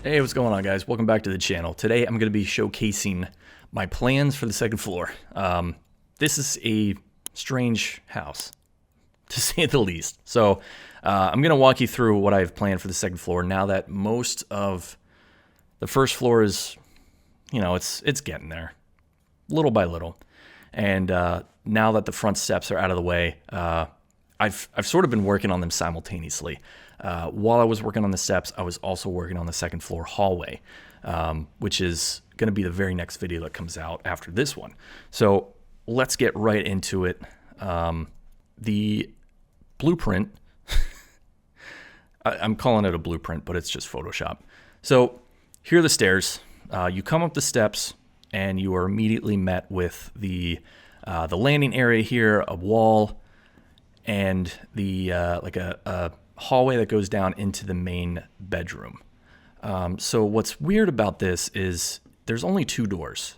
Hey, what's going on, guys? Welcome back to the channel. Today I'm going to be showcasing my plans for the second floor. This is a strange house, to say the least. So I'm going to walk you through what I've planned for the second floor now that most of the first floor is, it's getting there, little by little. And now that the front steps are out of the way, I've sort of been working on them simultaneously. While I was working on the steps, I was also working on the second floor hallway, which is going to be the very next video that comes out after this one. So let's get right into it. The blueprint, I'm calling it a blueprint, but it's just Photoshop. So here are the stairs. You come up the steps and you are immediately met with the landing area here, a wall, and the like a hallway that goes down into the main bedroom. So what's weird about this is there's only two doors.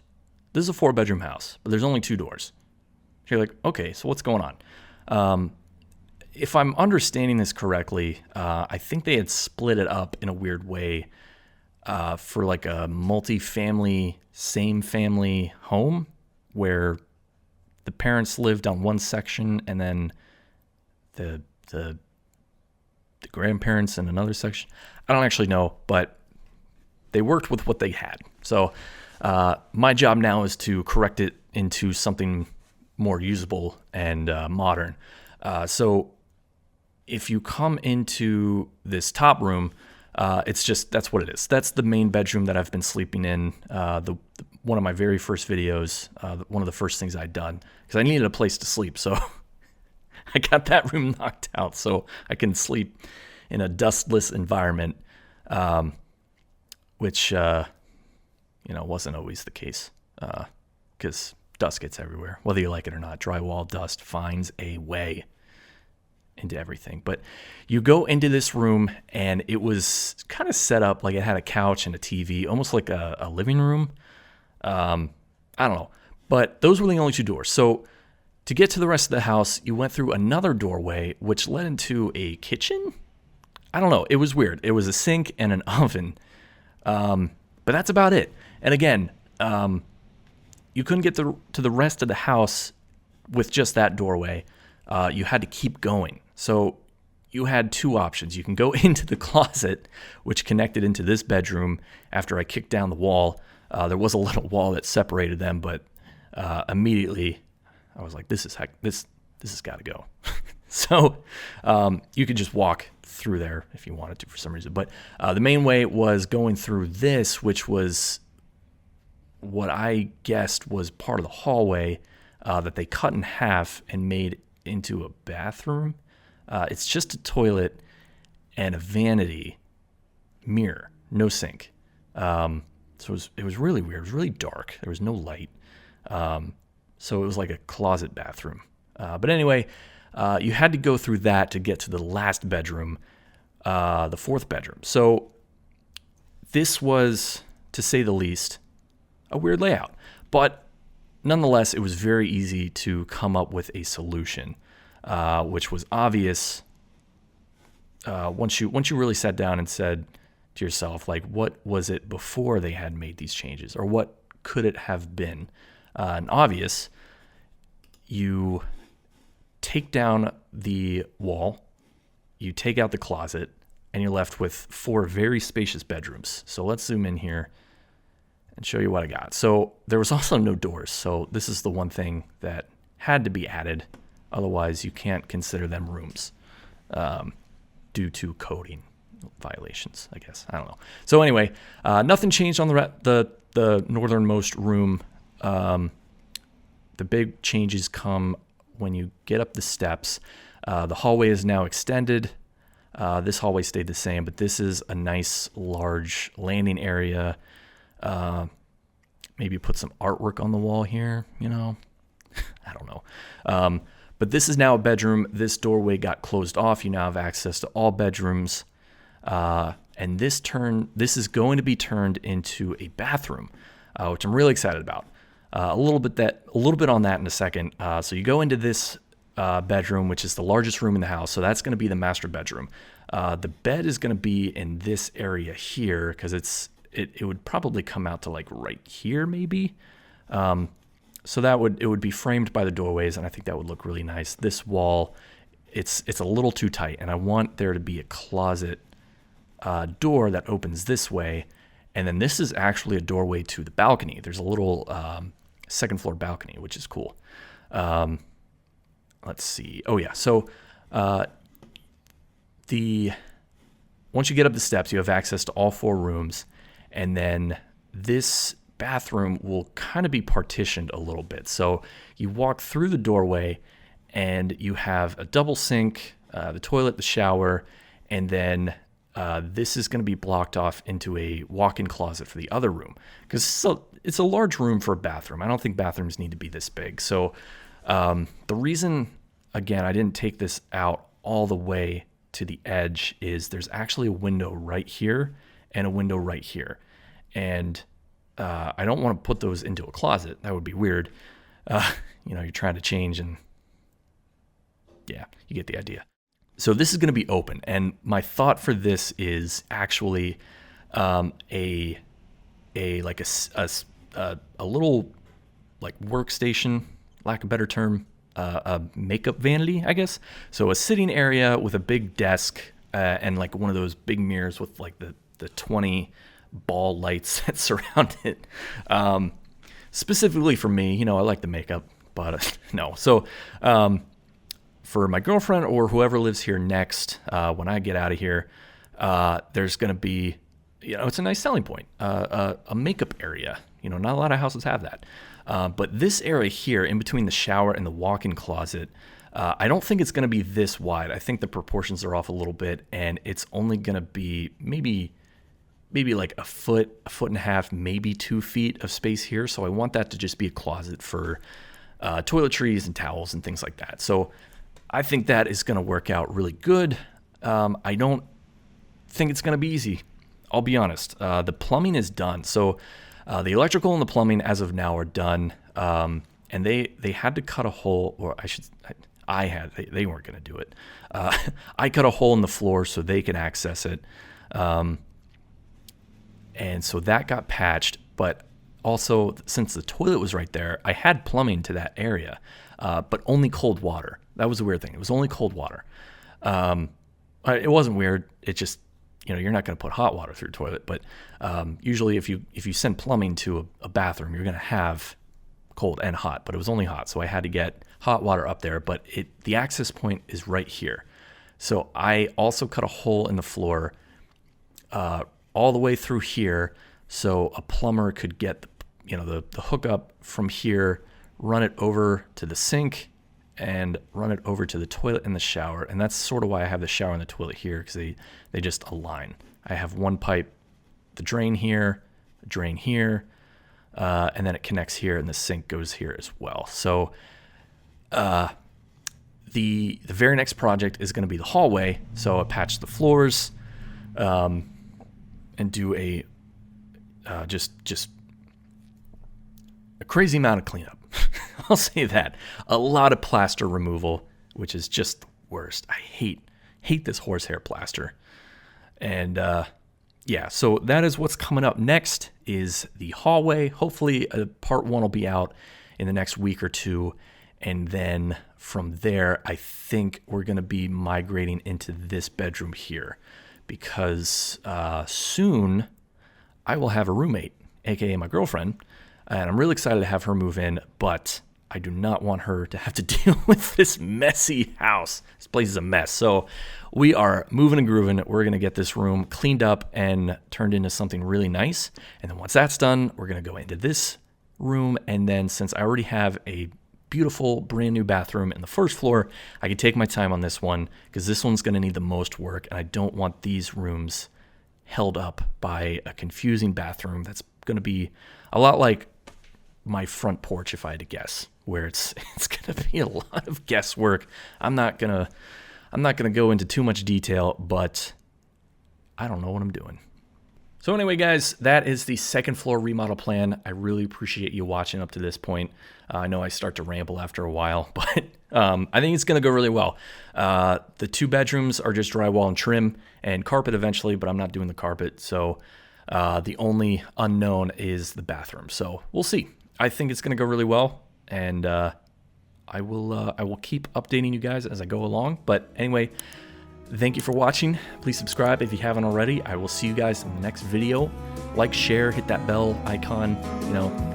This is a 4-bedroom house, but there's only two doors. You're like, okay, so what's going on? If I'm understanding this correctly, I think they had split it up in a weird way for like a multi-family, same family home where the parents lived on one section and then the grandparents in another section. I don't actually know, but they worked with what they had. So my job now is to correct it into something more usable and modern. So if you come into this top room, that's what it is. That's the main bedroom that I've been sleeping in. One of my very first videos, one of the first things I'd done, because I needed a place to sleep. So I got that room knocked out so I can sleep in a dustless environment, which, wasn't always the case because dust gets everywhere, whether you like it or not. Drywall dust finds a way into everything. But you go into this room and it was kind of set up like it had a couch and a TV, almost like a living room. I don't know. But those were the only two doors. So to get to the rest of the house, you went through another doorway, which led into a kitchen? I don't know. It was weird. It was a sink and an oven. But that's about it. And again, you couldn't get to the rest of the house with just that doorway. You had to keep going. So you had two options. You can go into the closet, which connected into this bedroom after I kicked down the wall. There was a little wall that separated them, but immediately I was like, this has got to go. So you could just walk through there if you wanted to for some reason. But the main way was going through this, which was what I guessed was part of the hallway that they cut in half and made into a bathroom. It's just a toilet and a vanity mirror, no sink. So it was really weird. It was really dark. There was no light. So it was like a closet bathroom. But anyway, you had to go through that to get to the last bedroom, the 4th bedroom. So this was, to say the least, a weird layout. But nonetheless, it was very easy to come up with a solution, which was obvious once you really sat down and said to yourself, like, what was it before they had made these changes? Or what could it have been? And obvious, you take down the wall, you take out the closet, and you're left with 4 very spacious bedrooms. So let's zoom in here and show you what I got. So there was also no doors. So this is the one thing that had to be added. Otherwise, you can't consider them rooms due to coding violations, I guess. I don't know. So anyway, nothing changed on the northernmost room. The big changes come when you get up the steps. The hallway is now extended. This hallway stayed the same, but this is a nice large landing area. Maybe put some artwork on the wall here, I don't know. But this is now a bedroom. This doorway got closed off. You now have access to all bedrooms. And this is going to be turned into a bathroom, which I'm really excited about. A little bit on that in a second. So you go into this bedroom, which is the largest room in the house. So that's going to be the master bedroom. The bed is going to be in this area here because it would probably come out to like right here maybe. So it would be framed by the doorways, and I think that would look really nice. This wall, it's a little too tight, and I want there to be a closet door that opens this way, and then this is actually a doorway to the balcony. There's a little second floor balcony, which is cool. Let's see. Oh yeah. So once you get up the steps, you have access to all 4 rooms, and then this bathroom will kind of be partitioned a little bit. So you walk through the doorway, and you have a double sink, the toilet, the shower, and then this is going to be blocked off into a walk-in closet for the other room because it's a large room for a bathroom. I don't think bathrooms need to be this big. So the reason, again, I didn't take this out all the way to the edge is there's actually a window right here and a window right here. And I don't want to put those into a closet. That would be weird. You're trying to change and yeah, you get the idea. So this is going to be open. And my thought for this is actually a little like workstation, lack of a better term, a makeup vanity, I guess. So a sitting area with a big desk and like one of those big mirrors with like the 20 ball lights that surround it. Specifically for me, I like the makeup, but no. So for my girlfriend or whoever lives here next, when I get out of here, there's going to be, it's a nice selling point, a makeup area. Not a lot of houses have that. But this area here in between the shower and the walk-in closet, I don't think it's going to be this wide. I think the proportions are off a little bit, and it's only going to be maybe like a foot and a half, maybe 2 feet of space here. So I want that to just be a closet for toiletries and towels and things like that. So I think that is going to work out really good. I don't think it's going to be easy. I'll be honest. The plumbing is done. So the electrical and the plumbing as of now are done. And they had to cut a hole, or they weren't going to do it. I cut a hole in the floor so they could access it. And so that got patched, but also since the toilet was right there, I had plumbing to that area, but only cold water. That was the weird thing. It was only cold water. It wasn't weird. It just, you're not going to put hot water through a toilet, but usually if you send plumbing to a bathroom, you're going to have cold and hot, but it was only hot. So I had to get hot water up there, but the access point is right here. So I also cut a hole in the floor, all the way through here, so a plumber could get the hookup from here, run it over to the sink, and run it over to the toilet and the shower. And that's sort of why I have the shower and the toilet here, because they just align. I have one pipe, the drain here, and then it connects here, and the sink goes here as well. So the very next project is going to be the hallway. So I patch the floors, and do a just a crazy amount of cleanup. I'll say that. A lot of plaster removal, which is just the worst. I hate this horsehair plaster. And so that is what's coming up next is the hallway. Hopefully part 1 will be out in the next week or 2. And then from there, I think we're going to be migrating into this bedroom here. Because soon I will have a roommate, aka my girlfriend, and I'm really excited to have her move in, but I do not want her to have to deal with this messy house. This place is a mess. So we are moving and grooving. We're going to get this room cleaned up and turned into something really nice. And then once that's done, we're going to go into this room. And then since I already have a beautiful brand new bathroom in the first floor, I can take my time on this one because this one's going to need the most work, and I don't want these rooms held up by a confusing bathroom that's going to be a lot like my front porch, if I had to guess, where it's going to be a lot of guesswork. I'm not going to go into too much detail, but I don't know what I'm doing. So anyway, guys, that is the second floor remodel plan. I really appreciate you watching up to this point. I know I start to ramble after a while, but I think it's going to go really well. The 2 bedrooms are just drywall and trim and carpet eventually, but I'm not doing the carpet. So the only unknown is the bathroom. So we'll see. I think it's going to go really well, and I will keep updating you guys as I go along. But anyway, thank you for watching. Please subscribe if you haven't already. I will see you guys in the next video. Like, share, hit that bell icon,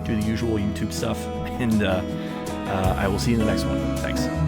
do the usual YouTube stuff. And I will see you in the next one. Thanks.